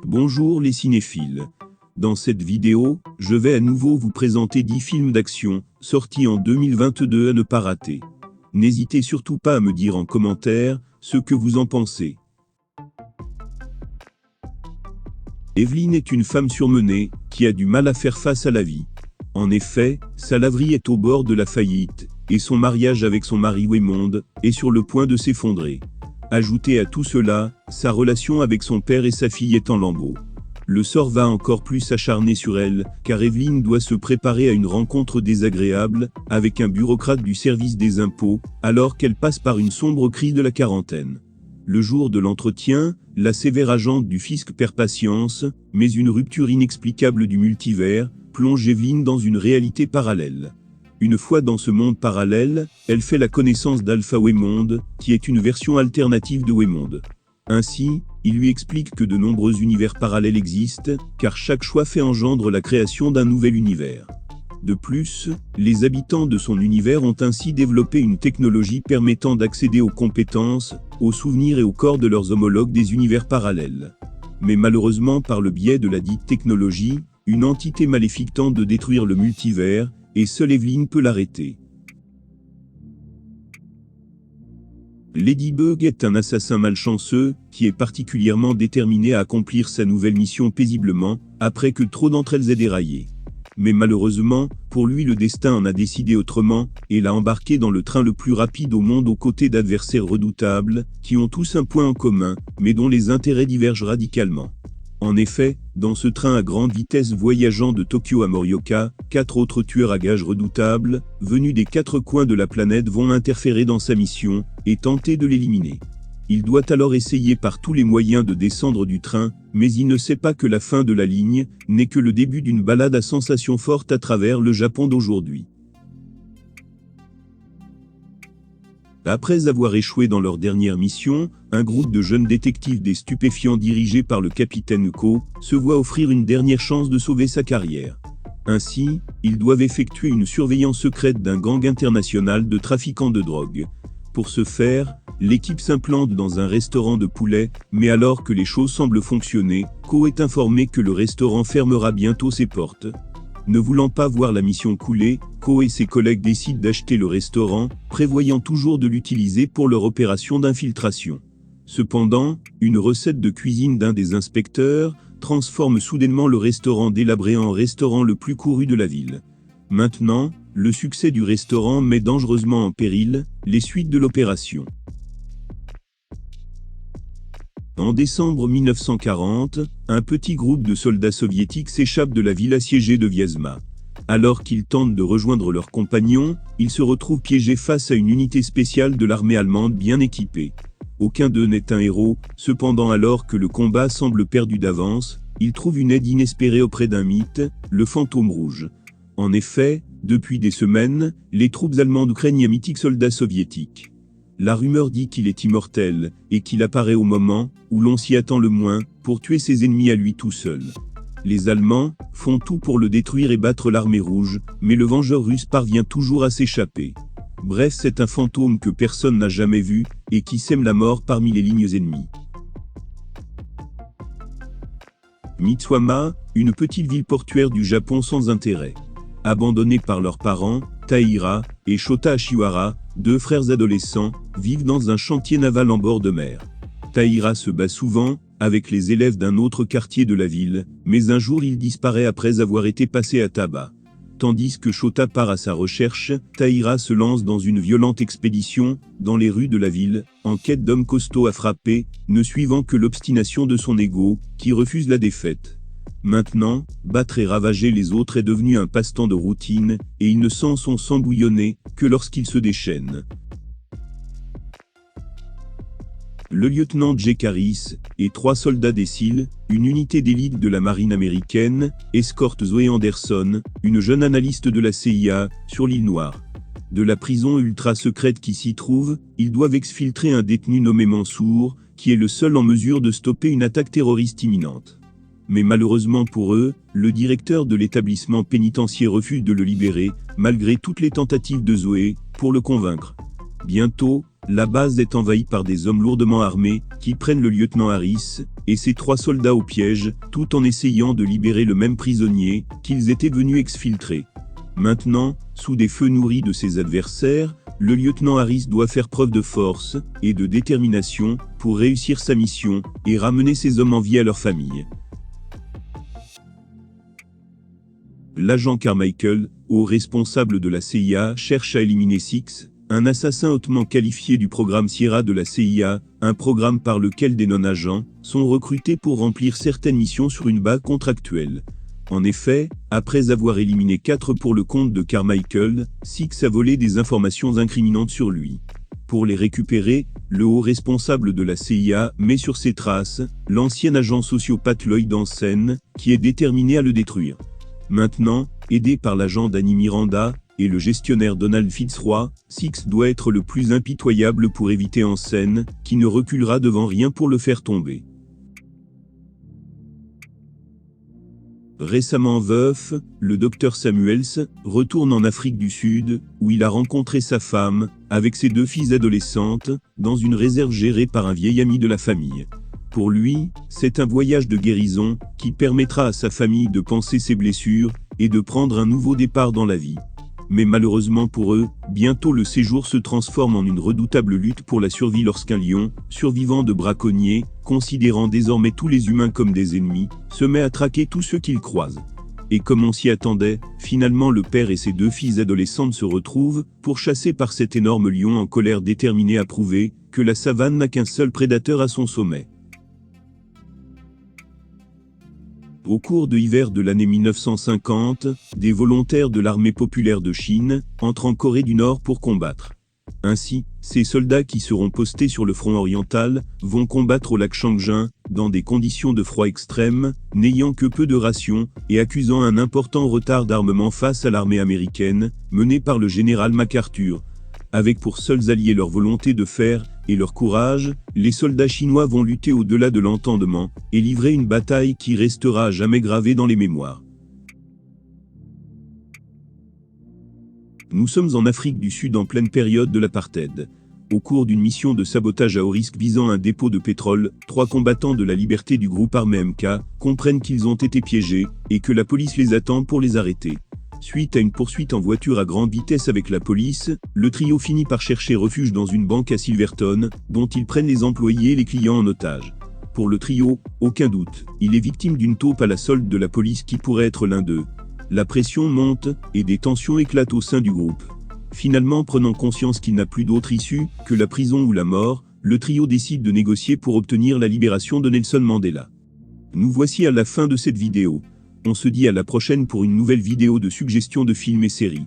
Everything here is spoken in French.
Bonjour les cinéphiles. Dans cette vidéo, je vais à nouveau vous présenter 10 films d'action, sortis en 2022 à ne pas rater. N'hésitez surtout pas à me dire en commentaire ce que vous en pensez. Evelyn est une femme surmenée, qui a du mal à faire face à la vie. En effet, sa laverie est au bord de la faillite, et son mariage avec son mari Waymond est sur le point de s'effondrer. Ajoutez à tout cela, sa relation avec son père et sa fille est en lambeaux. Le sort va encore plus s'acharner sur elle, car Evelyn doit se préparer à une rencontre désagréable, avec un bureaucrate du service des impôts, alors qu'elle passe par une sombre crise de la quarantaine. Le jour de l'entretien, la sévère agente du fisc perd patience, mais une rupture inexplicable du multivers plonge Evelyn dans une réalité parallèle. Une fois dans ce monde parallèle, elle fait la connaissance d'Alpha Waymond, qui est une version alternative de Waymond. Ainsi, il lui explique que de nombreux univers parallèles existent, car chaque choix fait engendre la création d'un nouvel univers. De plus, les habitants de son univers ont ainsi développé une technologie permettant d'accéder aux compétences, aux souvenirs et aux corps de leurs homologues des univers parallèles. Mais malheureusement, par le biais de la dite technologie, une entité maléfique tente de détruire le multivers, et seule Evelyn peut l'arrêter. Ladybug est un assassin malchanceux, qui est particulièrement déterminé à accomplir sa nouvelle mission paisiblement, après que trop d'entre elles aient déraillé. Mais malheureusement, pour lui le destin en a décidé autrement, et l'a embarqué dans le train le plus rapide au monde aux côtés d'adversaires redoutables, qui ont tous un point en commun, mais dont les intérêts divergent radicalement. En effet, dans ce train à grande vitesse voyageant de Tokyo à Morioka, 4 autres tueurs à gages redoutables, venus des 4 coins de la planète vont interférer dans sa mission, et tenter de l'éliminer. Il doit alors essayer par tous les moyens de descendre du train, mais il ne sait pas que la fin de la ligne n'est que le début d'une balade à sensations fortes à travers le Japon d'aujourd'hui. Après avoir échoué dans leur dernière mission, un groupe de jeunes détectives des stupéfiants dirigés par le capitaine Ko se voit offrir une dernière chance de sauver sa carrière. Ainsi, ils doivent effectuer une surveillance secrète d'un gang international de trafiquants de drogue. Pour ce faire, l'équipe s'implante dans un restaurant de poulet, mais alors que les choses semblent fonctionner, Ko est informé que le restaurant fermera bientôt ses portes. Ne voulant pas voir la mission couler, Ko et ses collègues décident d'acheter le restaurant, prévoyant toujours de l'utiliser pour leur opération d'infiltration. Cependant, une recette de cuisine d'un des inspecteurs transforme soudainement le restaurant délabré en restaurant le plus couru de la ville. Maintenant, le succès du restaurant met dangereusement en péril les suites de l'opération. En décembre 1940, un petit groupe de soldats soviétiques s'échappe de la ville assiégée de Vyazma. Alors qu'ils tentent de rejoindre leurs compagnons, ils se retrouvent piégés face à une unité spéciale de l'armée allemande bien équipée. Aucun d'eux n'est un héros, cependant alors que le combat semble perdu d'avance, ils trouvent une aide inespérée auprès d'un mythe, le fantôme rouge. En effet, depuis des semaines, les troupes allemandes craignent un mythique soldat soviétique. La rumeur dit qu'il est immortel, et qu'il apparaît au moment où l'on s'y attend le moins, pour tuer ses ennemis à lui tout seul. Les Allemands font tout pour le détruire et battre l'armée rouge, mais le vengeur russe parvient toujours à s'échapper. Bref, c'est un fantôme que personne n'a jamais vu, et qui sème la mort parmi les lignes ennemies. Mitsuhama, une petite ville portuaire du Japon sans intérêt. Abandonnés par leurs parents, Taira et Shota Ashiwara, 2 frères adolescents, vivent dans un chantier naval en bord de mer. Taira se bat souvent avec les élèves d'un autre quartier de la ville, mais un jour il disparaît après avoir été passé à tabac. Tandis que Shota part à sa recherche, Taira se lance dans une violente expédition dans les rues de la ville, en quête d'hommes costauds à frapper, ne suivant que l'obstination de son ego, qui refuse la défaite. Maintenant, battre et ravager les autres est devenu un passe-temps de routine, et ils ne s'en sont sans bouillonner que lorsqu'ils se déchaînent. Le lieutenant Jake Harris et 3 soldats des SEAL, une unité d'élite de la marine américaine, escortent Zoe Anderson, une jeune analyste de la CIA, sur l'île Noire. De la prison ultra secrète qui s'y trouve, ils doivent exfiltrer un détenu nommé Mansour, qui est le seul en mesure de stopper une attaque terroriste imminente. Mais malheureusement pour eux, le directeur de l'établissement pénitentiaire refuse de le libérer, malgré toutes les tentatives de Zoé, pour le convaincre. Bientôt, la base est envahie par des hommes lourdement armés, qui prennent le lieutenant Harris, et ses 3 soldats au piège, tout en essayant de libérer le même prisonnier qu'ils étaient venus exfiltrer. Maintenant, sous des feux nourris de ses adversaires, le lieutenant Harris doit faire preuve de force et de détermination pour réussir sa mission et ramener ses hommes en vie à leur famille. L'agent Carmichael, haut responsable de la CIA, cherche à éliminer Six, un assassin hautement qualifié du programme Sierra de la CIA, un programme par lequel des non-agents sont recrutés pour remplir certaines missions sur une base contractuelle. En effet, après avoir éliminé 4 pour le compte de Carmichael, Six a volé des informations incriminantes sur lui. Pour les récupérer, le haut responsable de la CIA met sur ses traces l'ancien agent sociopathe Lloyd Hansen, qui est déterminé à le détruire. Maintenant, aidé par l'agent Danny Miranda et le gestionnaire Donald Fitzroy, Six doit être le plus impitoyable pour éviter Hansen, qui ne reculera devant rien pour le faire tomber. Récemment veuf, le Dr Samuels retourne en Afrique du Sud, où il a rencontré sa femme, avec ses 2 filles adolescentes, dans une réserve gérée par un vieil ami de la famille. Pour lui, c'est un voyage de guérison qui permettra à sa famille de panser ses blessures et de prendre un nouveau départ dans la vie. Mais malheureusement pour eux, bientôt le séjour se transforme en une redoutable lutte pour la survie lorsqu'un lion, survivant de braconniers, considérant désormais tous les humains comme des ennemis, se met à traquer tous ceux qu'il croise. Et comme on s'y attendait, finalement le père et ses 2 filles adolescentes se retrouvent, pourchassés par cet énorme lion en colère déterminé à prouver que la savane n'a qu'un seul prédateur à son sommet. Au cours de l'hiver de l'année 1950, des volontaires de l'armée populaire de Chine entrent en Corée du Nord pour combattre. Ainsi, ces soldats qui seront postés sur le front oriental vont combattre au lac Changjin, dans des conditions de froid extrême, n'ayant que peu de rations et accusant un important retard d'armement face à l'armée américaine, menée par le général MacArthur. Avec pour seuls alliés leur volonté de fer et leur courage, les soldats chinois vont lutter au-delà de l'entendement et livrer une bataille qui restera à jamais gravée dans les mémoires. Nous sommes en Afrique du Sud en pleine période de l'apartheid. Au cours d'une mission de sabotage à haut risque visant un dépôt de pétrole, 3 combattants de la liberté du groupe armé MK comprennent qu'ils ont été piégés et que la police les attend pour les arrêter. Suite à une poursuite en voiture à grande vitesse avec la police, le trio finit par chercher refuge dans une banque à Silverton, dont ils prennent les employés et les clients en otage. Pour le trio, aucun doute, il est victime d'une taupe à la solde de la police qui pourrait être l'un d'eux. La pression monte, et des tensions éclatent au sein du groupe. Finalement, prenant conscience qu'il n'a plus d'autre issue que la prison ou la mort, le trio décide de négocier pour obtenir la libération de Nelson Mandela. Nous voici à la fin de cette vidéo. On se dit à la prochaine pour une nouvelle vidéo de suggestions de films et séries.